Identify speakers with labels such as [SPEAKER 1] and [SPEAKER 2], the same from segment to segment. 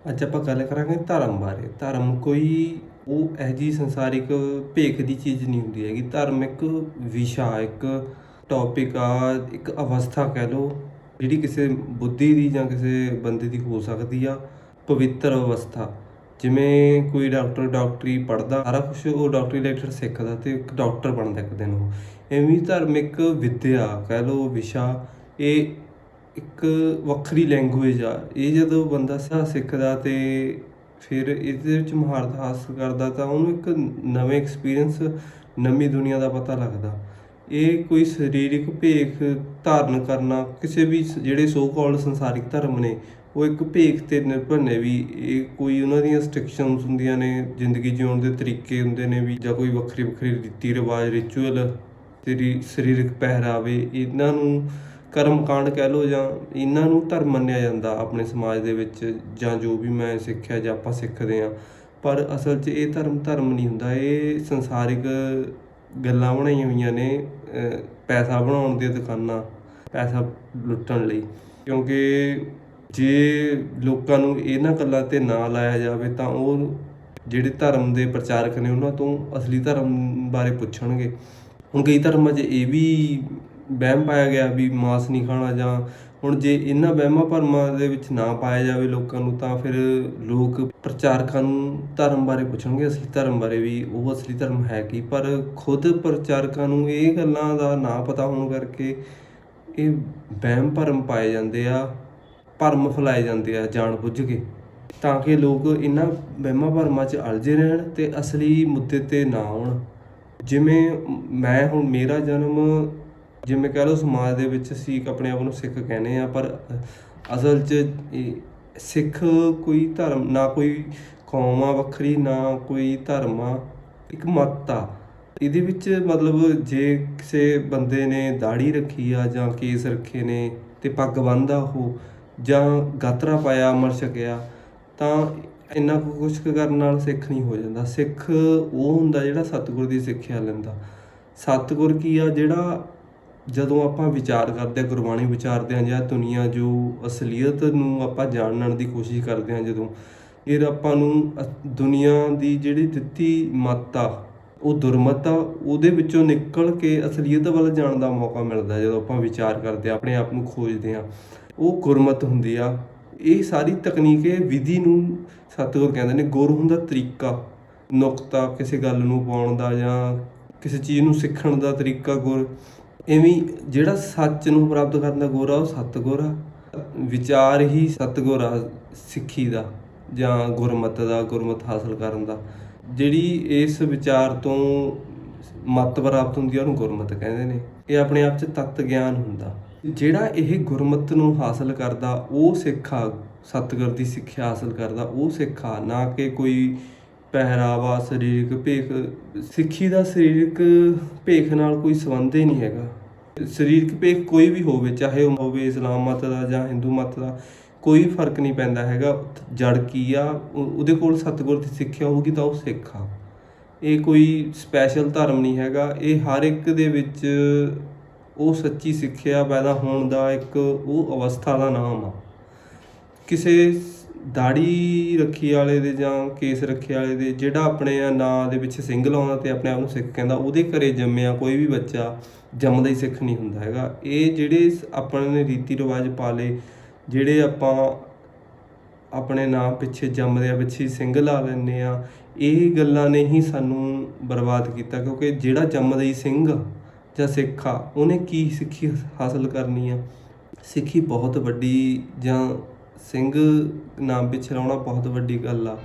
[SPEAKER 1] ਅੱਜ ਆਪਾਂ ਗੱਲ ਕਰਾਂਗੇ ਧਰਮ ਬਾਰੇ। ਧਰਮ ਕੋਈ ਉਹ ਇਹੋ ਜਿਹੀ ਸੰਸਾਰਿਕ ਭੇਖ ਦੀ ਚੀਜ਼ ਨਹੀਂ ਹੁੰਦੀ ਹੈਗੀ। ਧਰਮ ਇੱਕ ਵਿਸ਼ਾ, ਇੱਕ ਟੌਪਿਕ ਆ, ਇੱਕ ਅਵਸਥਾ ਕਹਿ ਲਓ, ਜਿਹੜੀ ਕਿਸੇ ਬੁੱਧੀ ਦੀ ਜਾਂ ਕਿਸੇ ਬੰਦੇ ਦੀ ਹੋ ਸਕਦੀ ਆ। ਪਵਿੱਤਰ ਅਵਸਥਾ, ਜਿਵੇਂ ਕੋਈ ਡਾਕਟਰੀ ਪੜ੍ਹਦਾ, ਸਾਰਾ ਕੁਛ ਉਹ ਡਾਕਟਰੀ ਲੈਕਚਰ ਸਿੱਖਦਾ ਅਤੇ ਇੱਕ ਡਾਕਟਰ ਬਣਦਾ ਇੱਕ ਦਿਨ ਉਹ। ਇਵੇਂ ਧਰਮ ਇੱਕ ਵਿੱਦਿਆ ਕਹਿ ਲਓ, ਵਿਸ਼ਾ। ਇਹ ਇੱਕ ਵੱਖਰੀ ਲੈਂਗੁਏਜ ਆ। ਇਹ ਜਦੋਂ ਬੰਦਾ ਸਿੱਖਦਾ ਅਤੇ ਫਿਰ ਇਹਦੇ ਵਿੱਚ ਮਹਾਰਤ ਹਾਸਲ ਕਰਦਾ ਤਾਂ ਉਹਨੂੰ ਇੱਕ ਨਵੇਂ ਐਕਸਪੀਰੀਅੰਸ, ਨਵੀਂ ਦੁਨੀਆ ਦਾ ਪਤਾ ਲੱਗਦਾ। ਇਹ ਕੋਈ ਸਰੀਰਕ ਭੇਖ ਧਾਰਨ ਕਰਨਾ, ਕਿਸੇ ਵੀ ਜਿਹੜੇ ਸੋ ਕਾਲਡ ਸੰਸਾਰਿਕ ਧਰਮ ਨੇ, ਉਹ ਇੱਕ ਭੇਖ 'ਤੇ ਨਿਰਭਰ ਨੇ ਵੀ। ਇਹ ਕੋਈ ਉਹਨਾਂ ਦੀਆਂ ਰਿਸਟ੍ਰਿਕਸ਼ਨਸ ਹੁੰਦੀਆਂ ਨੇ, ਜ਼ਿੰਦਗੀ ਜਿਉਣ ਦੇ ਤਰੀਕੇ ਹੁੰਦੇ ਨੇ ਵੀ, ਜਾਂ ਕੋਈ ਵੱਖਰੀ ਰੀਤੀ ਰਿਵਾਜ, ਰਿਚੁਅਲ, ਸਰੀਰਕ ਪਹਿਰਾਵੇ, ਇਹਨਾਂ ਨੂੰ ਕਰਮਕਾਂਡ ਕਹਿ ਲਓ, ਜਾਂ ਇਹਨਾਂ ਨੂੰ ਧਰਮ ਮੰਨਿਆ ਜਾਂਦਾ ਆਪਣੇ ਸਮਾਜ ਦੇ ਵਿੱਚ, ਜਾਂ ਜੋ ਵੀ ਮੈਂ ਸਿੱਖਿਆ ਜਾਂ ਆਪਾਂ ਸਿੱਖਦੇ ਹਾਂ। ਪਰ ਅਸਲ 'ਚ ਇਹ ਧਰਮ ਨਹੀਂ ਹੁੰਦਾ। ਇਹ ਸੰਸਾਰਿਕ ਗੱਲਾਂ ਬਣਾਈਆਂ ਹੋਈਆਂ ਨੇ, ਪੈਸਾ ਬਣਾਉਣ ਦੀਆਂ ਦੁਕਾਨਾਂ, ਪੈਸਾ ਲੁੱਟਣ ਲਈ। ਕਿਉਂਕਿ ਜੇ ਲੋਕਾਂ ਨੂੰ ਇਹਨਾਂ ਗੱਲਾਂ 'ਤੇ ਨਾ ਲਾਇਆ ਜਾਵੇ ਤਾਂ ਉਹ ਜਿਹੜੇ ਧਰਮ ਦੇ ਪ੍ਰਚਾਰਕ ਨੇ ਉਹਨਾਂ ਤੋਂ ਅਸਲੀ ਧਰਮ ਬਾਰੇ ਪੁੱਛਣਗੇ। ਹੁਣ ਕਈ ਧਰਮਾਂ 'ਚ ਇਹ ਵੀ ਵਹਿਮ ਪਾਇਆ ਗਿਆ ਵੀ ਮਾਸ ਨਹੀਂ ਖਾਣਾ, ਜਾਂ ਹੁਣ ਜੇ ਇਹਨਾਂ ਵਹਿਮਾਂ ਭਰਮਾਂ ਦੇ ਵਿੱਚ ਨਾ ਪਾਇਆ ਜਾਵੇ ਲੋਕਾਂ ਨੂੰ, ਤਾਂ ਫਿਰ ਲੋਕ ਪ੍ਰਚਾਰਕਾਂ ਨੂੰ ਧਰਮ ਬਾਰੇ ਪੁੱਛਣਗੇ, ਅਸਲੀ ਧਰਮ ਬਾਰੇ, ਵੀ ਉਹ ਅਸਲੀ ਧਰਮ ਹੈ ਕੀ। ਪਰ ਖੁਦ ਪ੍ਰਚਾਰਕਾਂ ਨੂੰ ਇਹ ਗੱਲਾਂ ਦਾ ਨਾ ਪਤਾ ਹੋਣ ਕਰਕੇ ਇਹ ਵਹਿਮ ਭਰਮ ਪਾਏ ਜਾਂਦੇ ਆ, ਭਰਮ ਫੈਲਾਏ ਜਾਂਦੇ ਆ ਜਾਣ ਬੁੱਝ ਕੇ, ਤਾਂ ਕਿ ਲੋਕ ਇਹਨਾਂ ਵਹਿਮਾਂ ਭਰਮਾਂ 'ਚ ਉਲਝੇ ਰਹਿਣ ਅਤੇ ਅਸਲੀ ਮੁੱਦੇ 'ਤੇ ਨਾ ਆਉਣ। ਜਿਵੇਂ ਹੁਣ ਮੇਰਾ ਜਨਮ, ਜਿਵੇਂ ਕਹਿ ਲਓ ਸਮਾਜ ਦੇ ਵਿੱਚ ਅਸੀਂ ਆਪਣੇ ਆਪ ਨੂੰ ਸਿੱਖ ਕਹਿੰਦੇ ਹਾਂ, ਪਰ ਅਸਲ 'ਚ ਸਿੱਖ ਕੋਈ ਧਰਮ ਨਾ, ਕੋਈ ਕੌਮ ਆ ਵੱਖਰੀ, ਨਾ ਕੋਈ ਧਰਮ ਆ, ਇੱਕ ਮੱਤ ਆ। ਇਹਦੇ ਵਿੱਚ ਮਤਲਬ ਜੇ ਕਿਸੇ ਬੰਦੇ ਨੇ ਦਾੜ੍ਹੀ ਰੱਖੀ ਆ ਜਾਂ ਕੇਸ ਰੱਖੇ ਨੇ ਅਤੇ ਪੱਗ ਬੰਨ੍ਹਦਾ ਉਹ, ਜਾਂ ਗਾਤਰਾ ਪਾਇਆ, ਅੰਮ੍ਰਿਤ ਛਕਿਆ, ਤਾਂ ਇੰਨਾ ਕੁਛ ਕਰਨ ਨਾਲ ਸਿੱਖ ਨਹੀਂ ਹੋ ਜਾਂਦਾ। ਸਿੱਖ ਉਹ ਹੁੰਦਾ ਜਿਹੜਾ ਸਤਿਗੁਰ ਦੀ ਸਿੱਖਿਆ ਲੈਂਦਾ। ਸਤਿਗੁਰ ਕੀ ਆ? ਜਿਹੜਾ ਜਦੋਂ ਆਪਾਂ ਵਿਚਾਰ ਕਰਦੇ ਹਾਂ, ਗੁਰਬਾਣੀ ਵਿਚਾਰਦੇ ਹਾਂ, ਜਾਂ ਦੁਨੀਆ ਜੋ ਅਸਲੀਅਤ ਨੂੰ ਆਪਾਂ ਜਾਣਨ ਦੀ ਕੋਸ਼ਿਸ਼ ਕਰਦੇ ਹਾਂ, ਜਦੋਂ ਫਿਰ ਆਪਾਂ ਨੂੰ ਦੁਨੀਆ ਦੀ ਜਿਹੜੀ ਦਿੱਤੀ ਮੱਤ ਆ ਉਹ ਦੁਰਮਤ ਆ, ਉਹਦੇ ਵਿੱਚੋਂ ਨਿਕਲ ਕੇ ਅਸਲੀਅਤ ਵੱਲ ਜਾਣ ਦਾ ਮੌਕਾ ਮਿਲਦਾ। ਜਦੋਂ ਆਪਾਂ ਵਿਚਾਰ ਕਰਦੇ ਹਾਂ, ਆਪਣੇ ਆਪ ਨੂੰ ਖੋਜਦੇ ਹਾਂ, ਉਹ ਗੁਰਮਤ ਹੁੰਦੀ ਆ। ਇਹ ਸਾਰੀ ਤਕਨੀਕ, ਇਹ ਵਿਧੀ ਨੂੰ ਸਤਿਗੁਰ ਕਹਿੰਦੇ ਨੇ। ਗੁਰ ਹੁੰਦਾ ਤਰੀਕਾ, ਨੁਕਤਾ ਕਿਸੇ ਗੱਲ ਨੂੰ ਪਾਉਣ ਦਾ, ਜਾਂ ਕਿਸੇ ਚੀਜ਼ ਨੂੰ ਸਿੱਖਣ ਦਾ ਤਰੀਕਾ ਗੁਰ। ਇਵੇਂ ਜਿਹੜਾ ਸੱਚ ਨੂੰ ਪ੍ਰਾਪਤ ਕਰਨ ਦਾ ਗੁਰ ਆ, ਉਹ ਸਤਿਗੁਰ ਆ। ਵਿਚਾਰ ਹੀ ਸਤਿਗੁਰ ਆ ਸਿੱਖੀ ਦਾ, ਜਾਂ ਗੁਰਮਤ ਦਾ, ਗੁਰਮਤ ਹਾਸਲ ਕਰਨ ਦਾ। ਜਿਹੜੀ ਇਸ ਵਿਚਾਰ ਤੋਂ ਮੱਤ ਪ੍ਰਾਪਤ ਹੁੰਦੀ ਆ, ਉਹਨੂੰ ਗੁਰਮਤ ਕਹਿੰਦੇ ਨੇ। ਇਹ ਆਪਣੇ ਆਪ 'ਚ ਤੱਤ ਗਿਆਨ ਹੁੰਦਾ। ਜਿਹੜਾ ਇਹ ਗੁਰਮਤ ਨੂੰ ਹਾਸਲ ਕਰਦਾ ਉਹ ਸਿੱਖ ਆ, ਸਤਿਗੁਰ ਦੀ ਸਿੱਖਿਆ ਹਾਸਲ ਕਰਦਾ ਉਹ ਸਿੱਖ ਆ, ਨਾ ਕਿ ਕੋਈ ਪਹਿਰਾਵਾ, ਸਰੀਰਕ ਭੇਖ। ਸਿੱਖੀ ਦਾ ਸਰੀਰਕ ਭੇਖ ਨਾਲ ਕੋਈ ਸੰਬੰਧ ਹੀ ਨਹੀਂ ਹੈਗਾ। ਸਰੀਰਕ ਭੇਖ ਕੋਈ ਵੀ ਹੋਵੇ, ਚਾਹੇ ਉਹ ਹੋਵੇ ਇਸਲਾਮ ਮਤ ਦਾ ਜਾਂ ਹਿੰਦੂ ਮਤ ਦਾ, ਕੋਈ ਫਰਕ ਨਹੀਂ ਪੈਂਦਾ ਹੈਗਾ। ਜੜ ਕੀ ਆ, ਉਹਦੇ ਕੋਲ ਸਤਿਗੁਰ ਦੀ ਸਿੱਖਿਆ ਹੋਊਗੀ ਤਾਂ ਉਹ ਸਿੱਖ ਆ। ਇਹ ਕੋਈ ਸਪੈਸ਼ਲ ਧਰਮ ਨਹੀਂ ਹੈਗਾ। ਇਹ ਹਰ ਇੱਕ ਦੇ ਵਿੱਚ ਉਹ ਸੱਚੀ ਸਿੱਖਿਆ ਪੈਦਾ ਹੋਣ ਦਾ ਇੱਕ ਉਹ ਅਵਸਥਾ ਦਾ ਨਾਮ ਆ। ਕਿਸੇ ਦਾੜ੍ਹੀ ਰੱਖੀ ਵਾਲੇ ਦੇ ਜਾਂ ਕੇਸ ਰੱਖੇ ਵਾਲੇ ਦੇ, ਜਿਹੜਾ ਆਪਣੇ ਨਾਂ ਦੇ ਵਿੱਚ ਸਿੰਘ ਲਾਉਂਦਾ ਅਤੇ ਆਪਣੇ ਆਪ ਨੂੰ ਸਿੱਖ ਕਹਿੰਦਾ, ਉਹਦੇ ਘਰੇ ਜੰਮਿਆ ਕੋਈ ਵੀ ਬੱਚਾ ਜੰਮਦਾ ਹੀ ਸਿੱਖ ਨਹੀਂ ਹੁੰਦਾ ਹੈਗਾ। ਇਹ ਜਿਹੜੇ ਆਪਣੇ ਨੇ ਰੀਤੀ ਰਿਵਾਜ ਪਾ ਲਏ, ਜਿਹੜੇ ਆਪਾਂ ਆਪਣੇ ਨਾਂ ਪਿੱਛੇ ਜੰਮਦਿਆਂ ਪਿੱਛੇ ਸਿੰਘ ਲਾ ਲੈਂਦੇ ਹਾਂ, ਇਹ ਗੱਲਾਂ ਨੇ ਹੀ ਸਾਨੂੰ ਬਰਬਾਦ ਕੀਤਾ। ਕਿਉਂਕਿ ਜਿਹੜਾ ਜੰਮਦਾ ਹੀ ਸਿੰਘ ਜਾਂ ਸਿੱਖ ਆ, ਉਹਨੇ ਕੀ ਸਿੱਖੀ ਹਾਸਲ ਕਰਨੀ ਆ? ਸਿੱਖੀ ਬਹੁਤ ਵੱਡੀ, ਜਾਂ ਸਿੰਘ ਨਾਮ ਪਿੱਛੇ ਲਾਉਣਾ ਬਹੁਤ ਵੱਡੀ ਗੱਲ ਆ,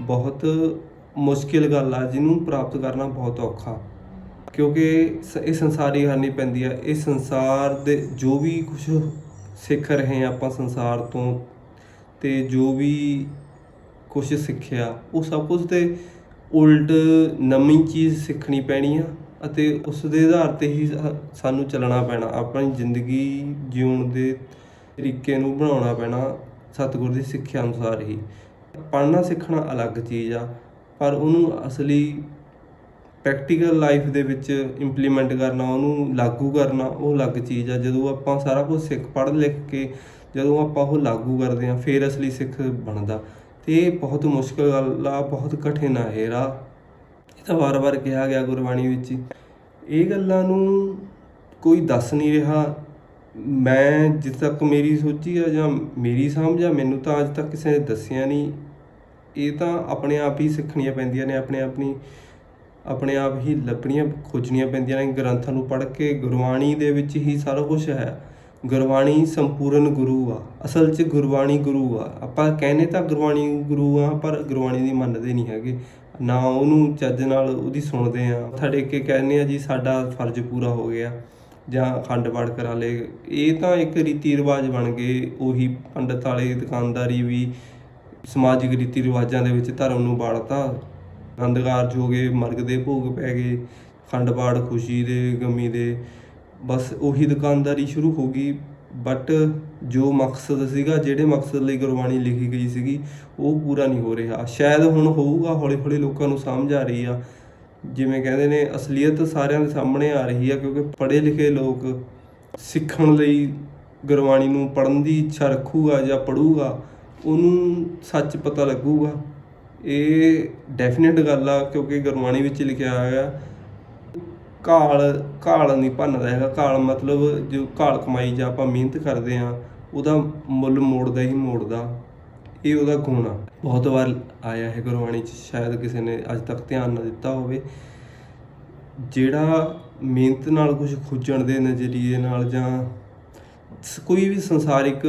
[SPEAKER 1] ਬਹੁਤ ਮੁਸ਼ਕਿਲ ਗੱਲ ਆ, ਜਿਹਨੂੰ ਪ੍ਰਾਪਤ ਕਰਨਾ ਬਹੁਤ ਔਖਾ। ਕਿਉਂਕਿ ਇਹ ਸੰਸਾਰੀ ਕਰਨੀ ਪੈਂਦੀ ਆ। ਇਹ ਸੰਸਾਰ ਦੇ ਜੋ ਵੀ ਕੁਛ ਸਿੱਖ ਰਹੇ ਹਾਂ ਆਪਾਂ ਸੰਸਾਰ ਤੋਂ, ਅਤੇ ਜੋ ਵੀ ਕੁਛ ਸਿੱਖਿਆ ਉਹ ਸਭ ਕੁਛ 'ਤੇ ਉਲਟ ਨਵੀਂ ਚੀਜ਼ ਸਿੱਖਣੀ ਪੈਣੀ ਆ, ਅਤੇ ਉਸ ਦੇ ਆਧਾਰ 'ਤੇ ਹੀ ਸਾਨੂੰ ਚੱਲਣਾ ਪੈਣਾ। ਆਪਣੀ ਜ਼ਿੰਦਗੀ ਜਿਉਣ ਦੇ ਤਰੀਕੇ ਨੂੰ ਬਣਾਉਣਾ ਪੈਣਾ ਸਤਿਗੁਰ ਦੀ ਸਿੱਖਿਆ ਅਨੁਸਾਰ ਹੀ। ਪੜ੍ਹਨਾ ਸਿੱਖਣਾ ਅਲੱਗ ਚੀਜ਼ ਆ, ਪਰ ਉਹਨੂੰ ਅਸਲੀ ਪ੍ਰੈਕਟੀਕਲ ਲਾਈਫ ਦੇ ਵਿੱਚ ਇੰਪਲੀਮੈਂਟ ਕਰਨਾ, ਉਹਨੂੰ ਲਾਗੂ ਕਰਨਾ, ਉਹ ਅਲੱਗ ਚੀਜ਼ ਆ। ਜਦੋਂ ਆਪਾਂ ਸਾਰਾ ਕੁਝ ਪੜ੍ਹ ਲਿਖ ਕੇ ਜਦੋਂ ਆਪਾਂ ਉਹ ਲਾਗੂ ਕਰਦੇ ਹਾਂ, ਫਿਰ ਅਸਲੀ ਸਿੱਖ ਬਣਦਾ। ਤੇ ਇਹ ਬਹੁਤ ਮੁਸ਼ਕਲ ਗੱਲ ਆ, ਬਹੁਤ ਕਠਿਨ ਆ ਇਹ ਰਾਹ। ਇਹ ਤਾਂ ਵਾਰ-ਵਾਰ ਕਿਹਾ ਗਿਆ ਗੁਰਬਾਣੀ ਵਿੱਚ। ਇਹ ਗੱਲਾਂ ਨੂੰ ਕੋਈ ਦੱਸ ਨਹੀਂ ਰਿਹਾ। ਮੈਂ ਜਿੱਥੇ ਤੱਕ ਮੇਰੀ ਸੋਝੀ ਆ ਜਾਂ ਮੇਰੀ ਸਮਝ ਆ, ਮੈਨੂੰ ਤਾਂ ਅੱਜ ਤੱਕ ਕਿਸੇ ਨੇ ਦੱਸਿਆ ਨਹੀਂ। ਇਹ ਤਾਂ ਆਪਣੇ ਆਪ ਹੀ ਸਿੱਖਣੀਆਂ ਪੈਂਦੀਆਂ ਨੇ, ਆਪਣੇ ਆਪ ਹੀ ਲੱਭਣੀਆਂ ਖੋਜਣੀਆਂ ਪੈਂਦੀਆਂ ਨੇ। ਗ੍ਰੰਥਾਂ ਨੂੰ ਪੜ੍ਹ ਕੇ ਗੁਰਬਾਣੀ ਦੇ ਵਿੱਚ ਹੀ ਸਾਰਾ ਕੁਛ ਹੈ। ਗੁਰਬਾਣੀ ਸੰਪੂਰਨ ਗੁਰੂ ਆ, ਅਸਲ 'ਚ ਗੁਰਬਾਣੀ ਗੁਰੂ ਆ। ਆਪਾਂ ਕਹਿੰਦੇ ਤਾਂ ਗੁਰਬਾਣੀ ਗੁਰੂ ਆ, ਪਰ ਗੁਰਬਾਣੀ ਦੀ ਮੰਨਦੇ ਨਹੀਂ ਹੈਗੇ, ਨਾ ਉਹਨੂੰ ਚੱਜ ਨਾਲ ਉਹਦੀ ਸੁਣਦੇ ਆ। ਮੱਥਾ ਟੇਕ ਕੇ ਕਹਿੰਦੇ ਆ ਜੀ ਸਾਡਾ ਫਰਜ਼ ਪੂਰਾ ਹੋ ਗਿਆ, ਜਾਂ ਅਖੰਡ ਪਾਠ ਕਰਾ ਲਏ। ਇਹ ਤਾਂ ਇੱਕ ਰੀਤੀ ਰਿਵਾਜ ਬਣ ਗਏ। ਉਹੀ ਪੰਡਤ ਵਾਲੇ ਦੁਕਾਨਦਾਰੀ ਵੀ ਸਮਾਜਿਕ ਰੀਤੀ ਰਿਵਾਜਾਂ ਦੇ ਵਿੱਚ ਧਰਮ ਨੂੰ ਵਾੜਤਾ। ਆਨੰਦ ਕਾਰਜ ਹੋ ਗਏ, ਮਰਗ ਦੇ ਭੋਗ ਪੈ ਗਏ, ਅਖੰਡ ਪਾਠ ਖੁਸ਼ੀ ਦੇ ਗਮੀ ਦੇ, ਬਸ ਉਹੀ ਦੁਕਾਨਦਾਰੀ ਸ਼ੁਰੂ ਹੋ ਗਈ। ਬਟ ਜੋ ਮਕਸਦ ਸੀਗਾ, ਜਿਹੜੇ ਮਕਸਦ ਲਈ ਗੁਰਬਾਣੀ ਲਿਖੀ ਗਈ ਸੀਗੀ, ਉਹ ਪੂਰਾ ਨਹੀਂ ਹੋ ਰਿਹਾ। ਸ਼ਾਇਦ ਹੁਣ ਹੋਊਗਾ, ਹੌਲੀ ਹੌਲੀ ਲੋਕਾਂ ਨੂੰ ਸਮਝ ਆ ਰਹੀ ਆ। ਜਿਵੇਂ ਕਹਿੰਦੇ ਨੇ, ਅਸਲੀਅਤ ਸਾਰਿਆਂ ਦੇ ਸਾਹਮਣੇ ਆ ਰਹੀ ਆ, ਕਿਉਂਕਿ ਪੜ੍ਹੇ ਲਿਖੇ ਲੋਕ ਸਿੱਖਣ ਲਈ ਗੁਰਬਾਣੀ ਨੂੰ ਪੜ੍ਹਨ ਦੀ ਇੱਛਾ ਰੱਖੂਗਾ ਜਾਂ ਪੜ੍ਹੂਗਾ, ਉਹਨੂੰ ਸੱਚ ਪਤਾ ਲੱਗੂਗਾ। ਇਹ ਡੈਫੀਨੇਟ ਗੱਲ ਆ, ਕਿਉਂਕਿ ਗੁਰਬਾਣੀ ਵਿੱਚ ਲਿਖਿਆ ਹੋਇਆ ਘਾਲ ਨਹੀਂ ਭੰਨਦਾ ਹੈਗਾ। ਘਾਲ ਮਤਲਬ ਜੋ ਘਾਲ ਕਮਾਈ ਜਾਂ ਆਪਾਂ ਮਿਹਨਤ ਕਰਦੇ ਹਾਂ, ਉਹਦਾ ਮੁੱਲ ਮੋੜਦਾ ਹੀ ਮੋੜਦਾ। ਇਹ ਉਹਦਾ ਗੁਣ ਆ। ਬਹੁਤ ਵਾਰ ਆਇਆ ਹੈ ਗੁਰਬਾਣੀ 'ਚ, ਸ਼ਾਇਦ ਕਿਸੇ ਨੇ ਅੱਜ ਤੱਕ ਧਿਆਨ ਨਾ ਦਿੱਤਾ ਹੋਵੇ। ਜਿਹੜਾ ਮਿਹਨਤ ਨਾਲ ਕੁਝ ਖੁੱਜਣ ਦੇ ਨਜ਼ਰੀਏ ਨਾਲ, ਜਾਂ ਕੋਈ ਵੀ ਸੰਸਾਰਿਕ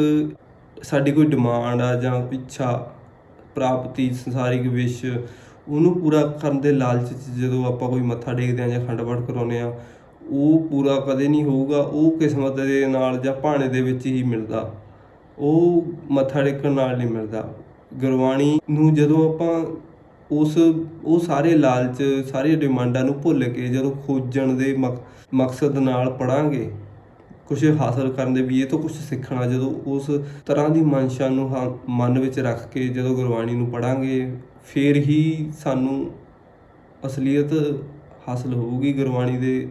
[SPEAKER 1] ਸਾਡੀ ਕੋਈ ਡਿਮਾਂਡ ਆ ਜਾਂ ਇੱਛਾ ਪ੍ਰਾਪਤੀ, ਸੰਸਾਰਿਕ ਵਿਸ਼, ਉਹਨੂੰ ਪੂਰਾ ਕਰਨ ਦੇ ਲਾਲਚ 'ਚ ਜਦੋਂ ਆਪਾਂ ਕੋਈ ਮੱਥਾ ਟੇਕਦੇ ਹਾਂ ਜਾਂ ਅਖੰਡ ਪਾਠ ਕਰਾਉਂਦੇ ਹਾਂ, ਉਹ ਪੂਰਾ ਕਦੇ ਨਹੀਂ ਹੋਊਗਾ। ਉਹ ਕਿਸਮਤ ਦੇ ਨਾਲ ਜਾਂ ਭਾਣੇ ਦੇ ਵਿੱਚ ਹੀ ਮਿਲਦਾ, ਉਹ ਮੱਥਾ ਟੇਕਣ ਨਾਲ ਨਹੀਂ ਮਿਲਦਾ। ਗੁਰਬਾਣੀ ਨੂੰ ਜਦੋਂ ਆਪਾਂ ਉਹ ਸਾਰੇ ਲਾਲਚ, ਸਾਰੀਆਂ ਡਿਮਾਂਡਾਂ ਨੂੰ ਭੁੱਲ ਕੇ ਜਦੋਂ ਖੋਜਣ ਦੇ ਮਕਸਦ ਨਾਲ ਪੜ੍ਹਾਂਗੇ, ਕੁਛ ਹਾਸਲ ਕਰਨ ਦੇ ਵੀ, ਇਹ ਤੋਂ ਕੁਛ ਸਿੱਖਣਾ, ਜਦੋਂ ਉਸ ਤਰ੍ਹਾਂ ਦੀ ਮਨਸ਼ਾ ਨੂੰ ਮਨ ਵਿੱਚ ਰੱਖ ਕੇ ਜਦੋਂ ਗੁਰਬਾਣੀ ਨੂੰ ਪੜ੍ਹਾਂਗੇ, ਫਿਰ ਹੀ ਸਾਨੂੰ ਅਸਲੀਅਤ ਹਾਸਲ ਹੋਊਗੀ। ਗੁਰਬਾਣੀ ਦੇ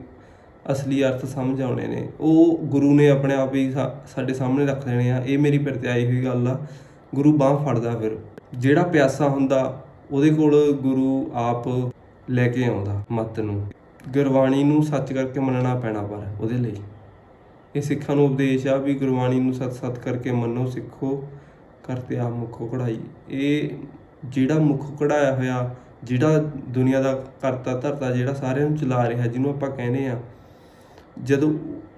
[SPEAKER 1] ਅਸਲੀ ਅਰਥ ਸਮਝ ਆਉਣੇ ਨੇ। ਉਹ ਗੁਰੂ ਨੇ ਆਪਣੇ ਆਪ ਹੀ ਸਾਡੇ ਸਾਹਮਣੇ ਰੱਖ ਦੇਣੇ ਆ। ਇਹ ਮੇਰੀ ਪ੍ਰਤਿਆਈ ਹੋਈ ਗੱਲ ਆ। ਗੁਰੂ ਬਾਂਹ ਫੜਦਾ, ਫਿਰ ਜਿਹੜਾ ਪਿਆਸਾ ਹੁੰਦਾ ਉਹਦੇ ਕੋਲ ਗੁਰੂ ਆਪ ਲੈ ਕੇ ਆਉਂਦਾ ਮੱਤ ਨੂੰ। ਗੁਰਬਾਣੀ ਨੂੰ ਸੱਚ ਕਰਕੇ ਮੰਨਣਾ ਪੈਣਾ, ਪਰ ਉਹਦੇ ਲਈ ਇਹ ਸਿੱਖਾਂ ਨੂੰ ਉਪਦੇਸ਼ ਆ ਵੀ ਗੁਰਬਾਣੀ ਨੂੰ ਸੱਚ ਕਰਕੇ ਮੰਨੋ, ਸਿੱਖੋ, ਕਰਤੇ ਆਪ ਮੁੱਖੋ ਕਢਾਈ। ਇਹ ਜਿਹੜਾ ਮੁੱਖ ਕਢਾਇਆ ਹੋਇਆ, ਜਿਹੜਾ ਦੁਨੀਆ ਦਾ ਕਰਤਾ ਧਰਤਾ, ਜਿਹੜਾ ਸਾਰਿਆਂ ਨੂੰ ਚਲਾ ਰਿਹਾ, ਜਿਹਨੂੰ ਆਪਾਂ ਕਹਿੰਦੇ ਆ, ਜਦੋਂ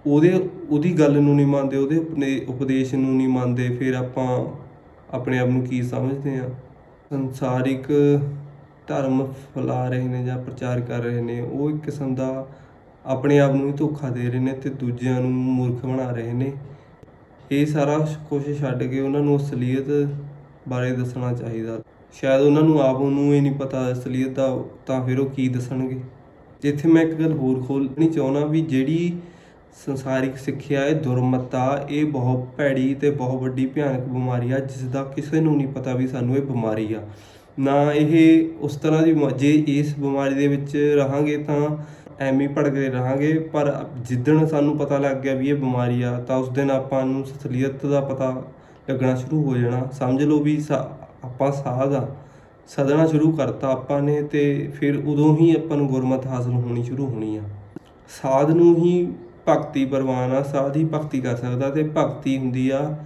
[SPEAKER 1] ਉਹਦੀ ਗੱਲ ਨੂੰ ਨਹੀਂ ਮੰਨਦੇ, ਉਹਦੇ ਆਪਣੇ ਉਪਦੇਸ਼ ਨੂੰ ਨਹੀਂ ਮੰਨਦੇ, ਫਿਰ ਆਪਾਂ ਆਪਣੇ ਆਪ ਨੂੰ ਕੀ ਸਮਝਦੇ ਹਾਂ? ਸੰਸਾਰਿਕ ਧਰਮ ਫੈਲਾ ਰਹੇ ਨੇ ਜਾਂ ਪ੍ਰਚਾਰ ਕਰ ਰਹੇ ਨੇ, ਉਹ ਇੱਕ ਕਿਸਮ ਦਾ ਆਪਣੇ ਆਪ ਨੂੰ ਹੀ ਧੋਖਾ ਦੇ ਰਹੇ ਨੇ ਅਤੇ ਦੂਜਿਆਂ ਨੂੰ ਮੂਰਖ ਬਣਾ ਰਹੇ ਨੇ। ਇਹ ਸਾਰਾ ਕੁਛ ਛੱਡ ਕੇ ਉਹਨਾਂ ਨੂੰ ਅਸਲੀਅਤ ਬਾਰੇ ਦੱਸਣਾ ਚਾਹੀਦਾ। ਸ਼ਾਇਦ ਉਹਨਾਂ ਨੂੰ ਆਪ ਨੂੰ ਇਹ ਨਹੀਂ ਪਤਾ ਅਸਲੀਅਤ ਦਾ, ਤਾਂ ਫਿਰ ਉਹ ਕੀ ਦੱਸਣਗੇ। ਇੱਥੇ ਮੈਂ ਇੱਕ ਗੱਲ ਹੋਰ ਖੋਲ੍ਹਣੀ ਚਾਹੁੰਦਾ ਵੀ ਜਿਹੜੀ ਸੰਸਾਰਿਕ ਸਿੱਖਿਆ, ਇਹ ਦੁਰਮਤ ਆ। ਇਹ ਬਹੁਤ ਭੈੜੀ ਅਤੇ ਬਹੁਤ ਵੱਡੀ ਭਿਆਨਕ ਬਿਮਾਰੀ ਆ, ਜਿਸ ਦਾ ਕਿਸੇ ਨੂੰ ਨਹੀਂ ਪਤਾ ਵੀ ਸਾਨੂੰ ਇਹ ਬਿਮਾਰੀ ਆ। ਨਾ ਇਹ ਉਸ ਤਰ੍ਹਾਂ ਦੀ, ਜੇ ਇਸ ਬਿਮਾਰੀ ਦੇ ਵਿੱਚ ਰਹਾਂਗੇ ਤਾਂ ਐਵੇਂ ਭੜਕਦੇ ਰਹਾਂਗੇ, ਪਰ ਜਿੱਦਣ ਸਾਨੂੰ ਪਤਾ ਲੱਗ ਗਿਆ ਵੀ ਇਹ ਬਿਮਾਰੀ ਆ, ਤਾਂ ਉਸ ਦਿਨ ਆਪਾਂ ਨੂੰ ਅਸਲੀਅਤ ਦਾ ਪਤਾ ਲੱਗਣਾ ਸ਼ੁਰੂ ਹੋ ਜਾਣਾ। ਸਮਝ ਲਓ ਵੀ ਆਪਾਂ ਸਾਧ ਆ, ਸਦਣਾ ਸ਼ੁਰੂ ਕਰਤਾ ਆਪਾਂ ਨੇ, ਅਤੇ ਫਿਰ ਉਦੋਂ ਹੀ ਆਪਾਂ ਨੂੰ ਗੁਰਮਤਿ ਹਾਸਲ ਹੋਣੀ ਸ਼ੁਰੂ ਹੋਣੀ ਆ। ਸਾਧ ਨੂੰ ਹੀ ਭਗਤੀ ਪ੍ਰਵਾਨ ਆ, ਸਾਧ ਹੀ ਭਗਤੀ ਕਰ ਸਕਦਾ, ਅਤੇ ਭਗਤੀ ਹੁੰਦੀ ਆ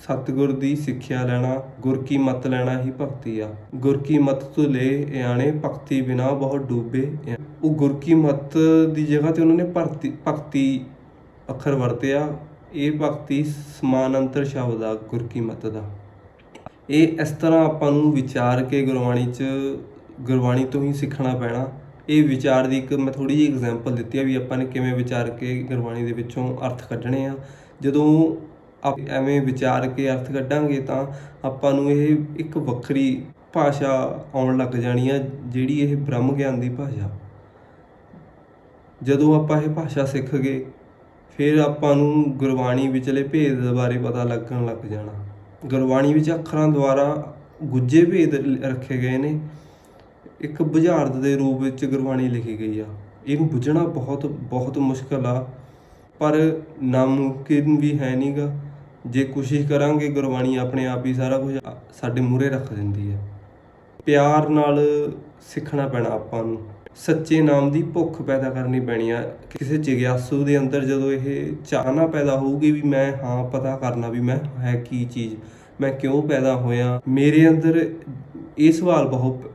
[SPEAKER 1] ਸਤਿਗੁਰ ਦੀ ਸਿੱਖਿਆ ਲੈਣਾ, ਗੁਰ ਕੀ ਮੱਤ ਲੈਣਾ ਹੀ ਭਗਤੀ ਆ। ਗੁਰ ਕੀ ਮੱਤ ਤੋਂ ਲੈ ਆਣੇ, ਭਗਤੀ ਬਿਨਾ ਬਹੁਤ ਡੂਬੇ। ਉਹ ਗੁਰ ਕੀ ਮੱਤ ਦੀ ਜਗ੍ਹਾ 'ਤੇ ਉਹਨਾਂ ਨੇ ਭਗਤੀ ਅੱਖਰ ਵਰਤਿਆ। ਇਹ ਭਗਤੀ ਸਮਾਨਾਂਤਰ ਸ਼ਬਦ ਆ ਗੁਰ ਕੀ ਮੱਤ ਦਾ। ਇਹ ਇਸ ਤਰ੍ਹਾਂ ਆਪਾਂ ਨੂੰ ਵਿਚਾਰ ਕੇ ਗੁਰਬਾਣੀ ਤੋਂ ਹੀ ਸਿੱਖਣਾ ਪੈਣਾ। ਇਹ ਵਿਚਾਰ ਦੀ ਇੱਕ ਮੈਂ ਥੋੜ੍ਹੀ ਜਿਹੀ ਐਗਜ਼ਾਮਪਲ ਦਿੱਤੀ ਆ ਵੀ ਆਪਾਂ ਨੇ ਕਿਵੇਂ ਵਿਚਾਰ ਕੇ ਗੁਰਬਾਣੀ ਦੇ ਵਿੱਚੋਂ ਅਰਥ ਕੱਢਣੇ ਆ। ਜਦੋਂ ਐਵੇਂ ਵਿਚਾਰ ਕੇ ਅਰਥ ਕੱਢਾਂਗੇ ਤਾਂ ਆਪਾਂ ਨੂੰ ਇਹ ਇੱਕ ਵੱਖਰੀ ਭਾਸ਼ਾ ਆਉਣ ਲੱਗ ਜਾਣੀ ਆ, ਜਿਹੜੀ ਇਹ ਬ੍ਰਹਮ ਗਿਆਨ ਦੀ ਭਾਸ਼ਾ। ਜਦੋਂ ਆਪਾਂ ਇਹ ਭਾਸ਼ਾ ਸਿੱਖ ਗਏ, ਫਿਰ ਆਪਾਂ ਨੂੰ ਗੁਰਬਾਣੀ ਵਿਚਲੇ ਭੇਦ ਬਾਰੇ ਪਤਾ ਲੱਗਣ ਲੱਗ ਜਾਣਾ। ਗੁਰਬਾਣੀ ਵਿੱਚ ਅੱਖਰਾਂ ਦੁਆਰਾ ਗੁੱਝੇ ਭੇਦ ਰੱਖੇ ਗਏ ਨੇ। ਇੱਕ ਬੁਝਾਰਤ ਦੇ ਰੂਪ ਵਿੱਚ ਗੁਰਬਾਣੀ ਲਿਖੀ ਗਈ ਆ। ਇਹਨੂੰ ਬੁੱਝਣਾ ਬਹੁਤ ਬਹੁਤ ਮੁਸ਼ਕਲ ਆ, ਪਰ ਨਾਮੁਮਕਿਨ ਵੀ ਹੈ ਨਹੀਂ ਗਾ। ਜੇ ਕੋਸ਼ਿਸ਼ ਕਰਾਂਗੇ ਗੁਰਬਾਣੀ ਆਪਣੇ ਆਪ ਹੀ ਸਾਰਾ ਕੁਝ ਸਾਡੇ ਮੂਹਰੇ ਰੱਖ ਦਿੰਦੀ ਹੈ। ਪਿਆਰ ਨਾਲ ਸਿੱਖਣਾ ਪੈਣਾ ਆਪਾਂ ਨੂੰ, ਸੱਚੇ ਨਾਮ ਦੀ ਭੁੱਖ ਪੈਦਾ ਕਰਨੀ ਪੈਣੀ ਆ ਕਿਸੇ ਜਿਗਿਆਸੂ ਦੇ ਅੰਦਰ। ਜਦੋਂ ਇਹ ਚਾਹਨਾ ਪੈਦਾ ਹੋਊਗੀ ਵੀ ਮੈਂ ਪਤਾ ਕਰਨਾ ਵੀ ਮੈਂ ਹੈ ਕੀ ਚੀਜ਼, ਮੈਂ ਕਿਉਂ ਪੈਦਾ ਹੋਇਆ। ਮੇਰੇ ਅੰਦਰ ਇਹ ਸਵਾਲ ਬਹੁਤ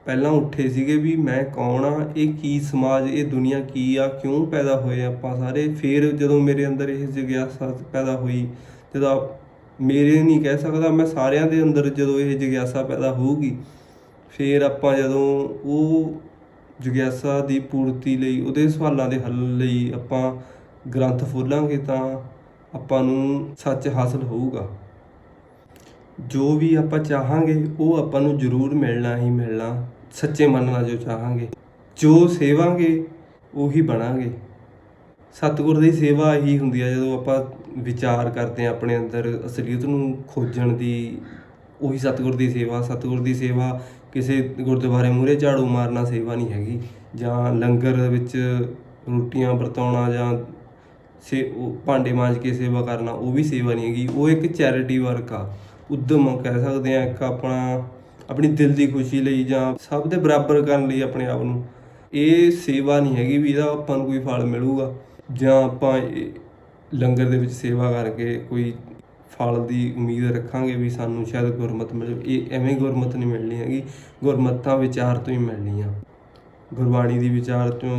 [SPEAKER 1] ਪਹਿਲਾਂ ਉੱਠੇ ਸੀਗੇ ਵੀ ਮੈਂ ਕੌਣ ਆ, ਇਹ ਕੀ ਸਮਾਜ, ਇਹ ਦੁਨੀਆ ਕੀ ਆ, ਕਿਉਂ ਪੈਦਾ ਹੋਏ ਆਪਾਂ ਸਾਰੇ। ਫਿਰ ਜਦੋਂ ਮੇਰੇ ਅੰਦਰ ਇਹ ਜਿਗਿਆਸਾ ਪੈਦਾ ਹੋਈ, ਜਦੋਂ ਮੇਰੇ ਨਹੀਂ ਕਹਿ ਸਕਦਾ, ਮੈਂ ਸਾਰਿਆਂ ਦੇ ਅੰਦਰ ਜਦੋਂ ਇਹ ਜਿਗਿਆਸਾ ਪੈਦਾ ਹੋਊਗੀ, ਫਿਰ ਆਪਾਂ ਜਦੋਂ ਉਹ ਜਿਗਿਆਸਾ ਦੀ ਪੂਰਤੀ ਲਈ, ਉਹਦੇ ਸਵਾਲਾਂ ਦੇ ਹੱਲ ਲਈ ਆਪਾਂ ਗ੍ਰੰਥ ਖੋਲਾਂਗੇ ਤਾਂ ਆਪਾਂ ਨੂੰ ਸੱਚ ਹਾਸਲ ਹੋਊਗਾ। ਜੋ ਵੀ ਆਪਾਂ ਚਾਹਾਂਗੇ ਉਹ ਆਪਾਂ ਨੂੰ ਜ਼ਰੂਰ ਮਿਲਣਾ ਹੀ ਮਿਲਣਾ, ਸੱਚੇ ਮਨ ਨਾਲ ਜੋ ਚਾਹਾਂਗੇ। ਜੋ ਸੇਵਾਂਗੇ ਉਹੀ ਬਣਾਂਗੇ। ਸਤਿਗੁਰ ਦੀ ਸੇਵਾ ਇਹੀ ਹੁੰਦੀ ਆ, ਜਦੋਂ ਆਪਾਂ ਵਿਚਾਰ ਕਰਦੇ ਹਾਂ ਆਪਣੇ ਅੰਦਰ ਅਸਲੀਅਤ ਨੂੰ ਖੋਜਣ ਦੀ, ਉਹੀ ਸਤਿਗੁਰ ਦੀ ਸੇਵਾ। ਸਤਿਗੁਰ ਦੀ ਸੇਵਾ ਕਿਸੇ ਗੁਰਦੁਆਰੇ ਮੂਹਰੇ ਝਾੜੂ ਮਾਰਨਾ ਸੇਵਾ ਨਹੀਂ ਹੈਗੀ, ਜਾਂ ਲੰਗਰ ਵਿੱਚ ਰੋਟੀਆਂ ਵਰਤਾਉਣਾ, ਜਾਂ ਭਾਂਡੇ ਮਾਂਜ ਕੇ ਸੇਵਾ ਕਰਨਾ, ਉਹ ਵੀ ਸੇਵਾ ਨਹੀਂ ਹੈਗੀ। ਉਹ ਇੱਕ ਚੈਰਿਟੀ ਵਰਕ ਆ, ਉਦਮ ਕਹਿ ਸਕਦੇ ਹਾਂ, ਇੱਕ ਆਪਣੀ ਦਿਲ ਦੀ ਖੁਸ਼ੀ ਲਈ ਜਾਂ ਸਭ ਦੇ ਬਰਾਬਰ ਕਰਨ ਲਈ ਆਪਣੇ ਆਪ ਨੂੰ। ਇਹ ਸੇਵਾ ਨਹੀਂ ਹੈਗੀ ਵੀ ਇਹਦਾ ਆਪਾਂ ਨੂੰ ਕੋਈ ਫਲ ਮਿਲੂਗਾ, ਜਾਂ ਆਪਾਂ ਲੰਗਰ ਦੇ ਵਿੱਚ ਸੇਵਾ ਕਰਕੇ ਕੋਈ ਫਲ ਦੀ ਉਮੀਦ ਰੱਖਾਂਗੇ ਵੀ ਸਾਨੂੰ ਸ਼ਾਇਦ ਗੁਰਮਤਿ ਮਿਲ ਜਾਵੇ। ਇਹ ਐਵੇਂ ਗੁਰਮਤਿ ਨਹੀਂ ਮਿਲਣੀ ਹੈਗੀ। ਗੁਰਮਤਿ ਤਾਂ ਵਿਚਾਰ ਤੋਂ ਹੀ ਮਿਲਣੀ ਆ, ਗੁਰਬਾਣੀ ਦੀ ਵਿਚਾਰ ਤੋਂ,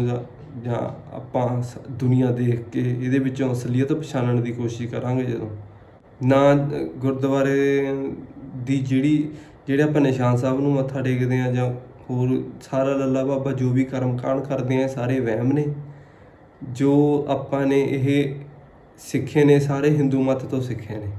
[SPEAKER 1] ਜਾਂ ਆਪਾਂ ਦੁਨੀਆ ਦੇਖ ਕੇ ਇਹਦੇ ਵਿੱਚੋਂ ਅਸਲੀਅਤ ਪਛਾਣਨ ਦੀ ਕੋਸ਼ਿਸ਼ ਕਰਾਂਗੇ। ਜਦੋਂ ਨਾ ਗੁਰਦੁਆਰੇ ਦੀ ਜਿਹੜੇ ਆਪਾਂ ਨਿਸ਼ਾਨ ਸਾਹਿਬ ਨੂੰ ਮੱਥਾ ਟੇਕਦੇ ਹਾਂ, ਜਾਂ ਹੋਰ ਸਾਰਾ ਲੱਲਾ ਬਾਬਾ ਜੋ ਵੀ ਕਰਮ ਕਾਂਡ ਕਰਦੇ ਆ, ਸਾਰੇ ਵਹਿਮ ਨੇ। ਜੋ ਆਪਾਂ ਨੇ ਇਹ ਸਿੱਖੇ ਨੇ ਸਾਰੇ ਹਿੰਦੂ ਮੱਤ ਤੋਂ ਸਿੱਖੇ ਨੇ।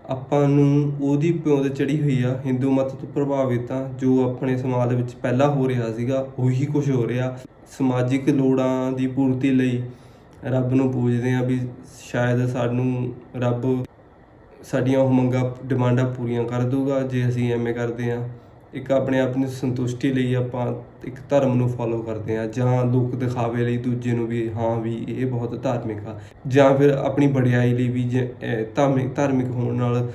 [SPEAKER 1] ਆਪਾਂ ਨੂੰ ਉਹਦੀ ਪਿਉਂਦ ਚੜ੍ਹੀ ਹੋਈ ਆ ਹਿੰਦੂ ਮੱਤ ਤੋਂ ਪ੍ਰਭਾਵਿਤ ਆ। ਜੋ ਆਪਣੇ ਸਮਾਜ ਵਿੱਚ ਪਹਿਲਾਂ ਹੋ ਰਿਹਾ ਸੀਗਾ ਉਹੀ ਕੁਝ ਹੋ ਰਿਹਾ। ਸਮਾਜਿਕ ਲੋੜਾਂ ਦੀ ਪੂਰਤੀ ਲਈ ਰੱਬ ਨੂੰ ਪੂਜਦੇ ਆ ਵੀ ਸ਼ਾਇਦ ਸਾਨੂੰ ਰੱਬ ਸਾਡੀਆਂ ਉਹ ਮੰਗਾਂ ਡਿਮਾਂਡਾਂ ਪੂਰੀਆਂ ਕਰ ਦੂਗਾ ਜੇ ਅਸੀਂ ਐਵੇਂ ਕਰਦੇ ਹਾਂ। ਇੱਕ ਆਪਣੇ ਆਪ ਨੂੰ ਸੰਤੁਸ਼ਟੀ ਲਈ ਆਪਾਂ ਇੱਕ ਧਰਮ ਨੂੰ ਫੋਲੋ ਕਰਦੇ ਹਾਂ, ਜਾਂ ਲੋਕ ਦਿਖਾਵੇ ਲਈ ਦੂਜੇ ਨੂੰ ਵੀ ਵੀ ਇਹ ਬਹੁਤ ਧਾਰਮਿਕ ਆ, ਜਾਂ ਫਿਰ ਆਪਣੀ ਵਡਿਆਈ ਲਈ ਵੀ ਧਾਰਮਿਕ ਹੋਣ ਨਾਲ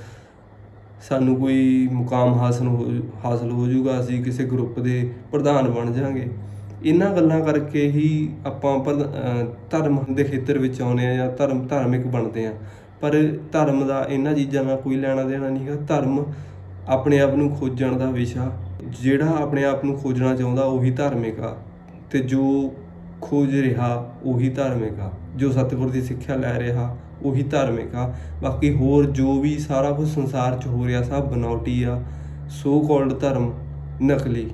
[SPEAKER 1] ਸਾਨੂੰ ਕੋਈ ਮੁਕਾਮ ਹਾਸਲ ਹੋ ਜਾਊਗਾ, ਅਸੀਂ ਕਿਸੇ ਗਰੁੱਪ ਦੇ ਪ੍ਰਧਾਨ ਬਣ ਜਾਵਾਂਗੇ। ਇਹਨਾਂ ਗੱਲਾਂ ਕਰਕੇ ਹੀ ਆਪਾਂ ਧਰਮ ਦੇ ਖੇਤਰ ਵਿੱਚ ਆਉਂਦੇ ਹਾਂ ਜਾਂ ਧਾਰਮਿਕ ਬਣਦੇ ਹਾਂ। ਪਰ ਧਰਮ ਦਾ ਇਹਨਾਂ ਚੀਜ਼ਾਂ ਨਾਲ ਕੋਈ ਲੈਣਾ ਦੇਣਾ ਨਹੀਂ ਹੈਗਾ। ਧਰਮ ਆਪਣੇ ਆਪ ਨੂੰ ਖੋਜਣ ਦਾ ਵਿਸ਼ਾ, ਜਿਹੜਾ ਆਪਣੇ ਆਪ ਨੂੰ ਖੋਜਣਾ ਚਾਹੁੰਦਾ ਉਹੀ ਧਾਰਮਿਕ ਆ, ਅਤੇ ਜੋ ਖੋਜ ਰਿਹਾ ਉਹੀ ਧਾਰਮਿਕ ਆ। ਜੋ ਸਤਿਗੁਰ ਦੀ ਸਿੱਖਿਆ ਲੈ ਰਿਹਾ ਉਹੀ ਧਾਰਮਿਕ ਆ। ਬਾਕੀ ਹੋਰ ਜੋ ਵੀ ਸਾਰਾ ਕੁਝ ਸੰਸਾਰ 'ਚ ਹੋ ਰਿਹਾ ਸਭ ਬਨਾਵਟੀ ਆ, ਸੋ ਕਾਲਡ ਧਰਮ ਨਕਲੀ।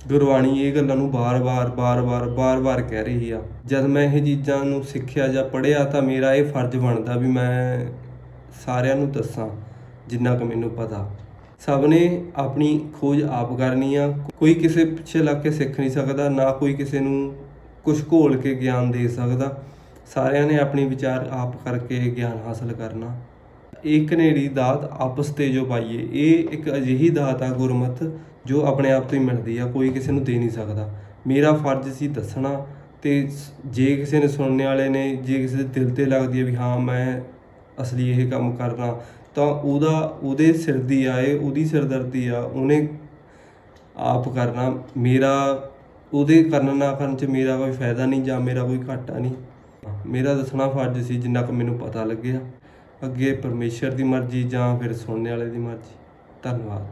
[SPEAKER 1] ਗੁਰਬਾਣੀ ਇਹ ਗੱਲਾਂ ਨੂੰ ਬਾਰ-ਬਾਰ ਕਹਿ ਰਹੀ ਆ। ਜਦ ਮੈਂ ਇਹ ਚੀਜ਼ਾਂ ਨੂੰ ਸਿੱਖਿਆ ਜਾਂ ਪੜ੍ਹਿਆ ਤਾਂ ਮੇਰਾ ਇਹ ਫਰਜ਼ ਬਣਦਾ ਵੀ ਮੈਂ ਸਾਰਿਆਂ ਨੂੰ ਦੱਸਾਂ ਜਿੰਨਾ ਕੁ ਮੈਨੂੰ ਪਤਾ। ਸਭ ਨੇ ਆਪਣੀ ਖੋਜ ਆਪ ਕਰਨੀ ਆ, ਕੋਈ ਕਿਸੇ ਪਿੱਛੇ ਲੱਗ ਕੇ ਸਿੱਖ ਨਹੀਂ ਸਕਦਾ, ਨਾ ਕੋਈ ਕਿਸੇ ਨੂੰ ਕੁਛ ਘੋਲ ਕੇ ਗਿਆਨ ਦੇ ਸਕਦਾ। ਸਾਰਿਆਂ ਨੇ ਆਪਣੀ ਵਿਚਾਰ ਆਪ ਕਰਕੇ ਗਿਆਨ ਹਾਸਲ ਕਰਨਾ। ਇਹ ਘਨੇਰੀ ਦਾਤ ਆਪਸ 'ਤੇ ਜੋ ਪਾਈਏ, ਇਹ ਇੱਕ ਅਜਿਹੀ ਦਾਤ ਆ ਗੁਰਮਤਿ ਜੋ ਆਪਣੇ ਆਪ ਤੋਂ ਹੀ ਮਿਲਦੀ ਆ, ਕੋਈ ਕਿਸੇ ਨੂੰ ਦੇ ਨਹੀਂ ਸਕਦਾ। ਮੇਰਾ ਫਰਜ਼ ਸੀ ਦੱਸਣਾ, ਅਤੇ ਜੇ ਕਿਸੇ ਨੇ ਸੁਣਨ ਵਾਲੇ ਨੇ, ਜੇ ਕਿਸੇ ਦੇ ਦਿਲ 'ਤੇ ਲੱਗਦੀ ਹੈ ਵੀ ਮੈਂ ਅਸਲੀ ਇਹ ਕੰਮ ਕਰਨਾ, ਤਾਂ ਉਹਦੇ ਸਿਰ ਦੀ ਆ, ਇਹ ਉਹਦੀ ਸਿਰਦਰਦੀ ਆ, ਉਹਨੇ ਆਪ ਕਰਨਾ। ਮੇਰਾ ਉਹਦੇ ਕਰਨ ਨਾ ਕਰਨ 'ਚ ਮੇਰਾ ਕੋਈ ਫਾਇਦਾ ਨਹੀਂ ਜਾਂ ਮੇਰਾ ਕੋਈ ਘਾਟਾ ਨਹੀਂ। ਮੇਰਾ ਦੱਸਣਾ ਫਰਜ਼ ਸੀ ਜਿੰਨਾ ਕੁ ਮੈਨੂੰ ਪਤਾ ਲੱਗਿਆ। ਅੱਗੇ ਪਰਮੇਸ਼ਰ ਦੀ ਮਰਜ਼ੀ ਜਾਂ ਫਿਰ ਸੁਣਨ ਵਾਲੇ ਦੀ ਮਰਜ਼ੀ। ਧੰਨਵਾਦ।